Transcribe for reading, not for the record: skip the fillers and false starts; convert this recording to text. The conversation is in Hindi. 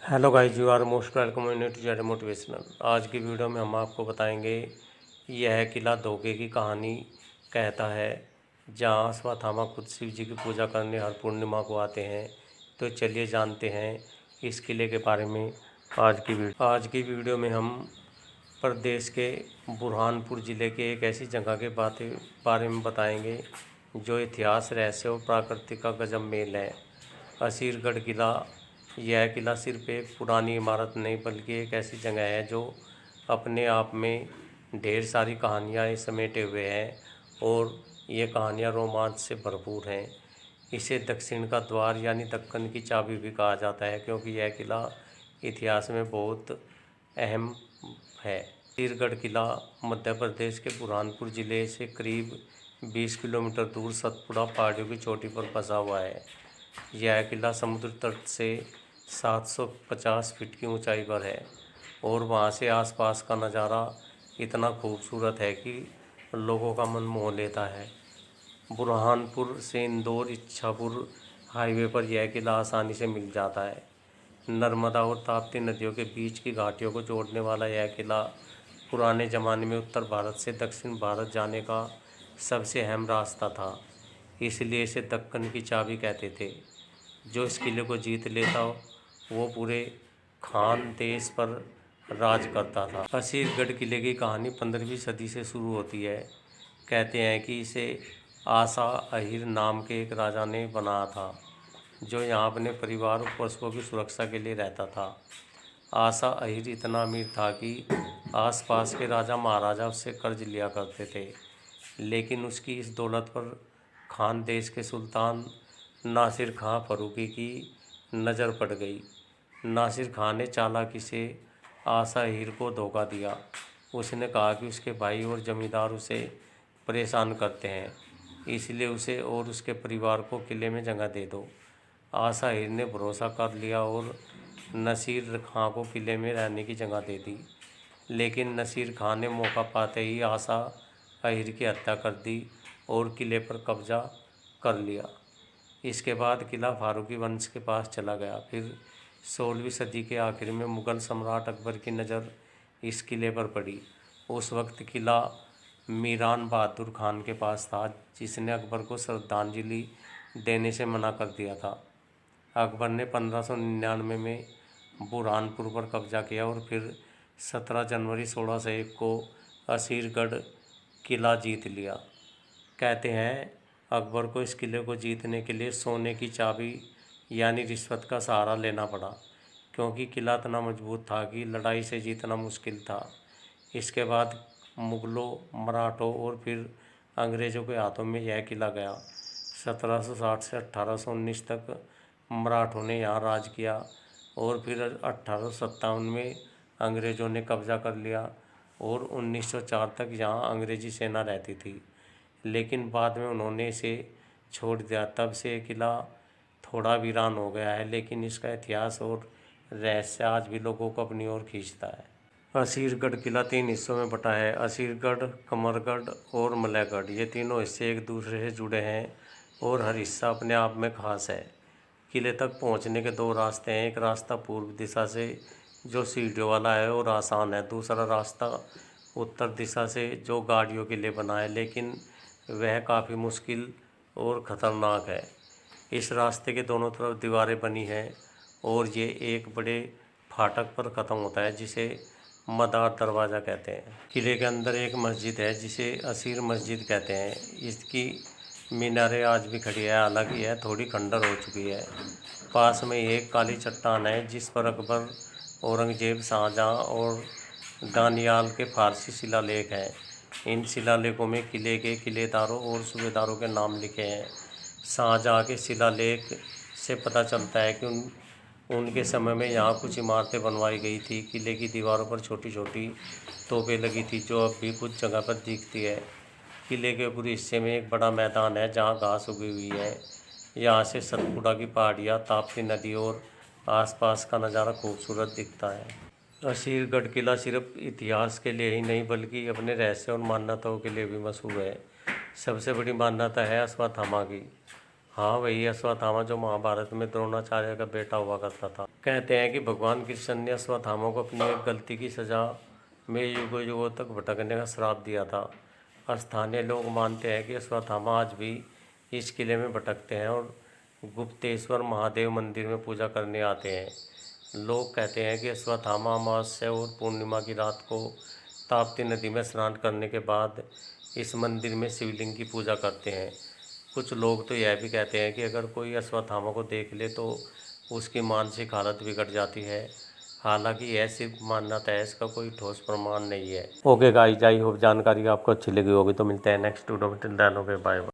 Hello guys, you are most welcome to Z motivational. आज की वीडियो में हम आपको बताएंगे यह किला धोखे की कहानी कहता है, जहां अश्वत्थामा खुद शिव जी की पूजा करने हर पूर्णिमा को आते हैं। तो चलिए जानते हैं इस किले के बारे में। आज की वीडियो में हम प्रदेश के बुरहानपुर ज़िले के एक ऐसी जगह के बारे में बताएंगे जो इतिहास, रहस्य और प्रकृति का गजब मेल है। असीरगढ़ किला। यह किला सिर्फ एक पुरानी इमारत नहीं बल्कि एक ऐसी जगह है जो अपने आप में ढेर सारी कहानियाँ समेटे हुए हैं, और ये कहानियाँ रोमांच से भरपूर हैं। इसे दक्षिण का द्वार यानी दक्कन की चाबी भी कहा जाता है, क्योंकि यह किला इतिहास में बहुत अहम है। असीरगढ़ किला मध्य प्रदेश के बुरहानपुर ज़िले से करीब 20 किलोमीटर दूर सतपुड़ा पहाड़ियों की चोटी पर बसा हुआ है। यह किला समुद्र तट से 750 फीट की ऊंचाई पर है, और वहां से आसपास का नज़ारा इतना खूबसूरत है कि लोगों का मन मोह लेता है। बुरहानपुर से इंदौर इच्छापुर हाईवे पर यह किला आसानी से मिल जाता है। नर्मदा और ताप्ती नदियों के बीच की घाटियों को जोड़ने वाला यह किला पुराने ज़माने में उत्तर भारत से दक्षिण भारत जाने का सबसे अहम रास्ता था, इसलिए इसे दक्कन की चाबी कहते थे। जो इस किले को जीत लेता वो पूरे खान देश पर राज करता था। असीरगढ़ किले की कहानी 15वीं सदी से शुरू होती है। कहते हैं कि इसे आसा अहिर नाम के एक राजा ने बनाया था, जो यहाँ अपने परिवार और पशुओं की सुरक्षा के लिए रहता था। आसा अहिर इतना अमीर था कि आसपास के राजा महाराजा उससे कर्ज लिया करते थे, लेकिन उसकी इस दौलत पर खान देश के सुल्तान नासिर खां फरूकी की नज़र पड़ गई। नासिर खां ने चालाकी से आसा हीर को धोखा दिया। उसने कहा कि उसके भाई और जमींदार उसे परेशान करते हैं, इसलिए उसे और उसके परिवार को किले में जगह दे दो। आसा हीर ने भरोसा कर लिया और नसीर खां को किले में रहने की जगह दे दी, लेकिन नसीर खां ने मौका पाते ही आसा अहिर की हत्या कर दी और किले पर कब्जा कर लिया। इसके बाद किला फारूकी वंश के पास चला गया। फिर 16वीं सदी के आखिर में मुग़ल सम्राट अकबर की नज़र इस किले पर पड़ी। उस वक्त किला मीरान बहादुर खान के पास था, जिसने अकबर को श्रद्धांजलि देने से मना कर दिया था। अकबर ने 1599 में बुरहानपुर पर कब्जा किया और फिर 17 जनवरी 1601 को असीरगढ़ किला जीत लिया। कहते हैं अकबर को इस किले को जीतने के लिए सोने की चाबी यानी रिश्वत का सहारा लेना पड़ा, क्योंकि किला इतना मजबूत था कि लड़ाई से जीतना मुश्किल था। इसके बाद मुग़लों, मराठों और फिर अंग्रेज़ों के हाथों में यह किला गया। 1760 से 1819 तक मराठों ने यहाँ राज किया, और फिर 1857 में अंग्रेज़ों ने कब्ज़ा कर लिया, और 1904 तक यहाँ अंग्रेज़ी सेना रहती थी, लेकिन बाद में उन्होंने इसे छोड़ दिया। तब से ये किला थोड़ा वीरान हो गया है, लेकिन इसका इतिहास और रहस्य आज भी लोगों को अपनी ओर खींचता है। असीरगढ़ किला 3 हिस्सों में बटा है। असीरगढ़, कमरगढ़ और मलयगढ़, ये तीनों हिस्से एक दूसरे से जुड़े हैं और हर हिस्सा अपने आप में खास है। किले तक पहुंचने के 2 रास्ते हैं। एक रास्ता पूर्व दिशा से जो सीढ़ियों वाला है और आसान है। दूसरा रास्ता उत्तर दिशा से जो गाड़ियों के लिए बना है, लेकिन वह काफ़ी मुश्किल और ख़तरनाक है। इस रास्ते के दोनों तरफ दीवारें बनी हैं, और ये एक बड़े फाटक पर ख़त्म होता है, जिसे मदार दरवाज़ा कहते हैं। किले के अंदर एक मस्जिद है, जिसे असीर मस्जिद कहते हैं। इसकी मीनारें आज भी खड़ी है, हालांकि यह थोड़ी खंडर हो चुकी है। पास में एक काली चट्टान है, जिस पर अकबर, औरंगजेब, शाहजहाँ और दानियाल के फारसी शिलालेख हैं। इन शिलालेखों में किले के किलेदारों और सूबेदारों के नाम लिखे हैं। शाहजहाँ के शिलालेख से पता चलता है कि उनके समय में यहाँ कुछ इमारतें बनवाई गई थी। किले की दीवारों पर छोटी छोटी तोपें लगी थी, जो अब भी कुछ जगह पर दिखती है। किले के पूरे हिस्से में एक बड़ा मैदान है, जहाँ घास उगी हुई है। यहाँ से सतपुड़ा की पहाड़ियाँ, ताप्ती नदी और आसपास का नज़ारा खूबसूरत दिखता है। असीरगढ़ किला सिर्फ इतिहास के लिए ही नहीं बल्कि अपने रहस्य और मान्यताओं के लिए भी मशहूर है। सबसे बड़ी मान्यता है अश्वत्थामा की। हाँ, वही अश्वत्थामा जो महाभारत में द्रोणाचार्य का बेटा हुआ करता था। कहते हैं कि भगवान कृष्ण ने अश्वत्थामा को अपनी एक गलती की सजा में युगों युगों तक भटकने का श्राप दिया था। स्थानीय लोग मानते हैं कि अश्वत्थामा आज भी इस किले में भटकते हैं और गुप्तेश्वर महादेव मंदिर में पूजा करने आते हैं। लोग कहते हैं कि अश्वत्थामा अमावस्या और पूर्णिमा की रात को ताप्ती नदी में स्नान करने के बाद इस मंदिर में शिवलिंग की पूजा करते हैं। कुछ लोग तो यह भी कहते हैं कि अगर कोई अश्वत्थामा को देख ले तो उसकी मानसिक हालत बिगड़ जाती है। हालांकि यह सिर्फ मान्यता है, इसका कोई ठोस प्रमाण नहीं है। ओके गाइस, आई होप जानकारी आपको अच्छी लगी होगी। तो मिलते हैं नेक्स्ट वीडियो में। Till then okay, bye bye.